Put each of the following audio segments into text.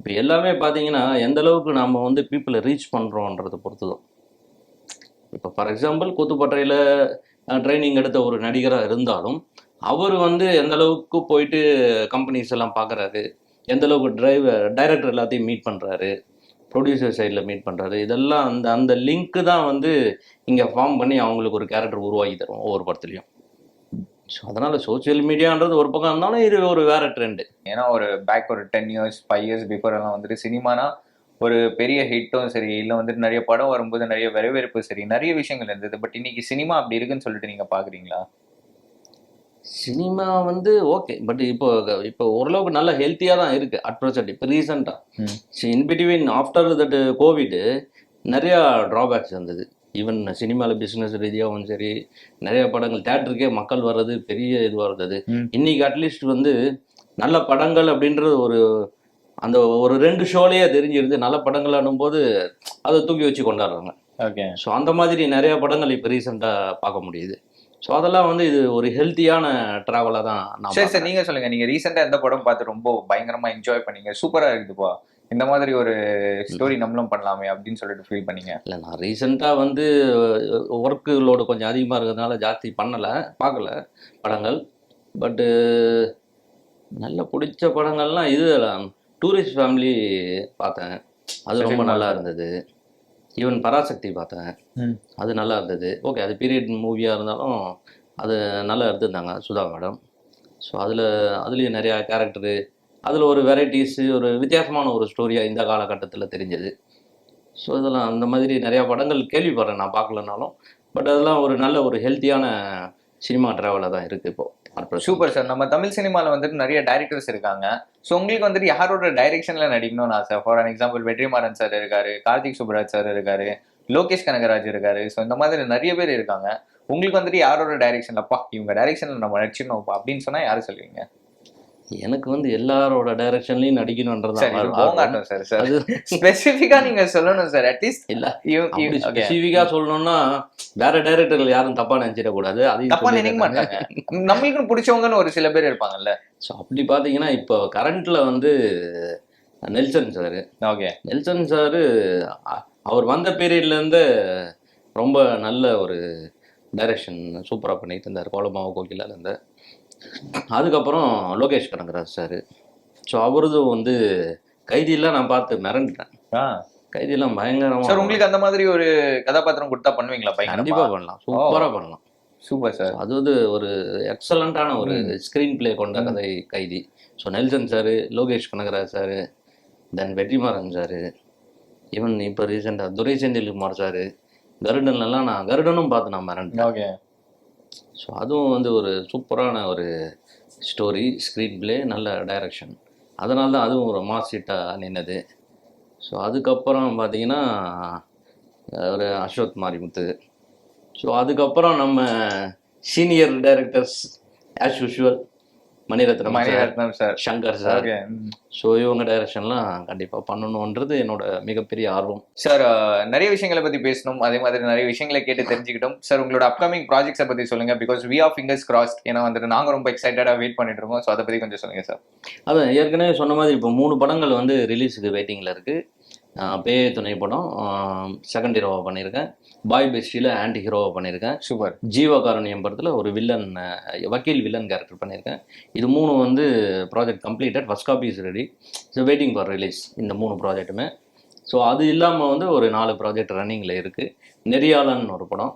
இப்போ எல்லாமே பார்த்தீங்கன்னா எந்த அளவுக்கு நம்ம வந்து பீப்புளை ரீச் பண்ணுறோன்றதை பொறுத்து தான். இப்போ ஃபார் எக்ஸாம்பிள் கூத்துப்பட்றையில் ட்ரைனிங் எடுத்த ஒரு நடிகராக இருந்தாலும் அவர் வந்து எந்த அளவுக்கு போயிட்டு கம்பெனிஸ் எல்லாம் பார்க்குறாரு, எந்த அளவுக்கு டைரக்டர் எல்லாத்தையும் மீட் பண்ணுறாரு, ப்ரொடியூசர் சைடில் மீட் பண்ணுறாரு, இதெல்லாம் அந்த அந்த லிங்க்கு தான் வந்து இங்கே ஃபார்ம் பண்ணி அவங்களுக்கு ஒரு கேரக்டர் உருவாக்கி தரும் ஒவ்வொரு படத்துலையும். ஸோ அதனால் சோசியல் மீடியான்றது ஒரு பக்கம் இருந்தாலும் இது ஒரு வேற ட்ரெண்டு. ஏன்னா ஒரு பேக் ஒரு 10 இயர்ஸ் 5 இயர்ஸ் பிஃபோர் எல்லாம் வந்துட்டு சினிமானா ஒரு பெரிய ஹிட்டும் சரி, இல்லை வந்துட்டு நிறைய படம் வரும்போது நிறைய வரவேற்பு சரி, நிறைய விஷயங்கள் இருந்தது. பட் இன்னைக்கு சினிமா அப்படி இருக்குன்னு சொல்லிட்டு நீங்க பாக்குறீங்களா? சினிமா வந்து ஓகே, பட் இப்போ இப்போ ஓரளவுக்கு நல்ல ஹெல்த்தியாக தான் இருக்குது அட் ப்ரெசென்ட். இப்போ ரீசெண்டாக in between after that Covid நிறையா ட்ராபேக்ஸ் இருந்தது. ஈவன் சினிமாவில் பிஸ்னஸ் ரீதியாகவும் சரி, நிறைய படங்கள் தேட்டருக்கே மக்கள் வர்றது பெரிய இதுவாக இருந்தது. இன்னைக்கு அட்லீஸ்ட் வந்து நல்ல படங்கள் அப்படின்றது ஒரு அந்த ஒரு 2 ஷோலேயே தெரிஞ்சிருது. நல்ல படங்கள் ஆனும்போது அதை தூக்கி வச்சு கொண்டாடுறாங்க. ஓகே. ஸோ அந்த மாதிரி நிறைய படங்கள் இப்போ ரீசெண்டாக பார்க்க முடியுது. ஸோ அதெல்லாம் வந்து இது ஒரு ஹெல்த்தியான ட்ராவலாக தான் நான். சரி சார், நீங்கள் சொல்லுங்கள், நீங்கள் ரீசெண்டாக எந்த படம் பார்த்து ரொம்ப பயங்கரமாக என்ஜாய் பண்ணீங்க, சூப்பராக இருக்குதுப்பா, இந்த மாதிரி ஒரு ஸ்டோரி நம்மளும் பண்ணலாமே அப்படின்னு சொல்லிட்டு ஃபீல் பண்ணீங்க? இல்லை, நான் ரீசெண்டாக வந்து ஒர்க்கு லோடு கொஞ்சம் அதிகமாக இருக்கிறதுனால ஜாஸ்தி பார்க்கல படங்கள். பட்டு நல்ல பிடிச்ச படங்கள்லாம் இது டூரிஸ்ட் ஃபேமிலி பார்த்தேன், அது ரொம்ப நல்லா இருந்தது. ஈவன் பராசக்தி பார்த்தேன், அது நல்லா இருந்தது. ஓகே, அது பீரியட் மூவியாக இருந்தாலும் அது நல்லா எடுத்துருந்தாங்க சுதா மேடம். ஸோ அதுலேயும் நிறையா கேரக்டரு, அதில் ஒரு வெரைட்டிஸு, ஒரு வித்தியாசமான ஒரு ஸ்டோரியாக இந்த காலகட்டத்தில் தெரிஞ்சது. ஸோ இதெல்லாம் அந்த மாதிரி நிறையா படங்கள் கேள்விப்படுறேன், நான் பார்க்கலனாலும். பட் அதெல்லாம் ஒரு நல்ல ஒரு ஹெல்த்தியான சினிமா ட்ராவலாக தான் இருக்குது இப்போது. Super sir. நம்ம தமிழ் சினிமாவில் வந்துட்டு நிறைய டைரக்டர்ஸ் இருக்காங்க. ஸோ உங்களுக்கு வந்துட்டு யாரோட டைரக்ஷனில் நடிக்கணும்னு ஆசை? For an example Vetrimaaran sir இருக்காரு, கார்த்திக் சுப்ராஜ் சார் இருக்காரு, லோகேஷ் கனகராஜ் இருக்காரு. ஸோ இந்த மாதிரி நிறைய பேர் இருக்காங்க. உங்களுக்கு வந்துட்டு யாரோட டைரக்ஷன்லப்பா இவங்க டைரக்ஷனில் நம்ம நடிச்சிடணும்ப்பா அப்படின்னு சொன்னால் யாரும் சொல்லுவீங்க? எனக்கு வந்து எல்லாரோட டைரக்ஷன்லையும் நடிக்கணும்ன்றது சார். ஸ்பெசிஃபிக்கா நீங்க சொல்லணும் சார். அட்லீஸ்ட் இல்ல ஸ்பெசிஃபிக்கா சொல்லணும்னா வேற டைரக்டர்கள் யாரும் தப்பா நினைச்சிடக்கூடாது. அது தப்பா நினைக்க மாட்டாங்க, நம்மளுக்கு பிடிச்சவங்கன்னு ஒரு சில பேர் இருப்பாங்கல்ல. ஸோ அப்படி பார்த்தீங்கன்னா இப்போ கரண்ட்ல வந்து Nelson sir. Okay. Nelson sir அவர் வந்த பீரியட்லேருந்து ரொம்ப நல்ல ஒரு டைரக்ஷன் சூப்பராக பண்ணிட்டு இருந்தார். கோலமாவ கோகிலாலேருந்து. அதுக்கப்புறம் லோகேஷ் கனகராஜ் சார். ஸோ அவரதும் வந்து கைதியெல்லாம் நான் பார்த்து மிரண்டுட்டேன். கைதியெல்லாம் பயங்கரமாக. சார் உங்களுக்கு அந்த மாதிரி ஒரு கதாபாத்திரம் கொடுத்தா பண்ணுவீங்களா? கண்டிப்பாக பண்ணலாம், சூப்பராக பண்ணலாம். Super sir. அது வந்து ஒரு எக்ஸலண்ட்டான ஒரு ஸ்க்ரீன் பிளே கொண்ட கதை Kaithi. So Nelson sir, Lokesh Kanagaraj sir, then Vetrimaaran sir, even இப்போ ரீசெண்டாக துரை செந்தில்குமார் சார், கருடன்லாம் நான் கருடனும் பார்த்து நான் மிரண்டேன். ஓகே. ஸோ அதுவும் வந்து ஒரு சூப்பரான ஒரு ஸ்டோரி, ஸ்க்ரீன் பிளே, நல்ல டைரக்ஷன். அதனால தான் அதுவும் ஒரு மாஸ் ஹிட்டாக நின்னது. ஸோ அதுக்கப்புறம் பார்த்தீங்கன்னா ஒரு அசோக் மாரிமுத்து. ஸோ அதுக்கப்புறம் நம்ம senior directors as usual Mani Ratnam sir, Shankar sir. So இவங்க டைரக்ஷன்லாம் கண்டிப்பாக பண்ணணுன்றது என்னோட மிகப்பெரிய ஆர்வம். சார் நிறைய விஷயங்களை பற்றி பேசணும், அதே மாதிரி நிறைய விஷயங்களை கேட்டு தெரிஞ்சுக்கிட்டோம். சார் உங்களோட அப்கமிங் ப்ராஜெக்ட்ஸை பற்றி சொல்லுங்க. Because we are fingers crossed. ஏன்னா வந்துட்டு நாங்கள் ரொம்ப எக்ஸைட்டடாக வெயிட் பண்ணிட்டு இருக்கோம். ஸோ அதை பற்றி கொஞ்சம் சொல்லுங்க சார். அதான் ஏற்கனவே சொன்ன மாதிரி இப்போ 3 படங்கள் வந்து ரிலீஸுக்கு வெயிட்டிங்கில் இருக்குது. பேய துணை படம் செகண்ட் ஹீரோவாக பண்ணியிருக்கேன். பாய் பெஸ்டியில் ஆன்டி ஹீரோவாக பண்ணியிருக்கேன். சூப்பர். ஜீவகாருண்யம் படத்தில் ஒரு வில்லன், வக்கீல் வில்லன் கேரக்டர் பண்ணியிருக்கேன். இது 3 வந்து project completed, first copy is ready. So waiting for release இந்த 3 ப்ராஜெக்ட்டுமே. ஸோ அது இல்லாமல் வந்து ஒரு 4 ப்ராஜெக்ட் ரன்னிங்கில் இருக்குது. நெறியாளன் ஒரு படம்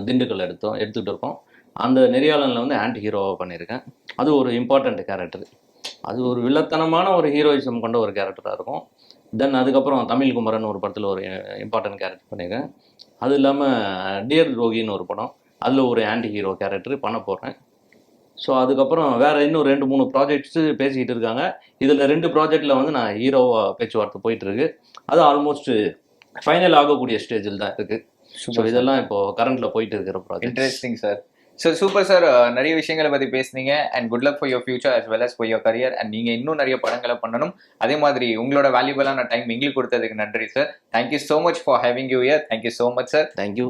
திண்டுக்கல் எடுத்துகிட்டு இருக்கோம். அந்த நெறியாளனில் வந்து ஆன்டி ஹீரோவாக பண்ணியிருக்கேன். அது ஒரு இம்பார்ட்டண்ட் கேரக்டர். அது ஒரு வில்லத்தனமான ஒரு ஹீரோயிசம் கொண்ட ஒரு கேரக்டராக இருக்கும். தென் அதுக்கப்புறம் தமிழ் குமரன் ஒரு படத்தில் ஒரு இம்பார்ட்டன்ட் கேரக்டர் பண்ணியிருக்கேன். அது இல்லாமல் டியர் ரோகின்னு ஒரு படம், அதில் ஒரு ஆன்டி ஹீரோ கேரக்டர் பண்ண போகிறேன். ஸோ அதுக்கப்புறம் வேறு இன்னும் 2-3 ப்ராஜெக்ட்ஸு பேசிக்கிட்டு இருக்காங்க. இதில் 2 ப்ராஜெக்டில் வந்து நான் ஹீரோவாக பேச்சுவார்த்தை போயிட்டுருக்கு. அது ஆல்மோஸ்ட் ஃபைனல் ஆகக்கூடிய ஸ்டேஜில் தான் இருக்குது. ஸோ இதெல்லாம் இப்போது கரண்ட்டில் போயிட்டு இருக்கிற project. Interesting sir. So super sir. நிறைய விஷயங்களை பற்றி பேசுனீங்க. And good luck for your future as well as for your career. அண்ட் நீங்கள் இன்னும் நிறைய படங்களை பண்ணணும். அதே மாதிரி உங்களோட வேல்யூபிளான டைம் எங்களுக்கு கொடுத்ததுக்கு நன்றி sir. Thank you so much for having you here. Thank you so much sir. Thank you.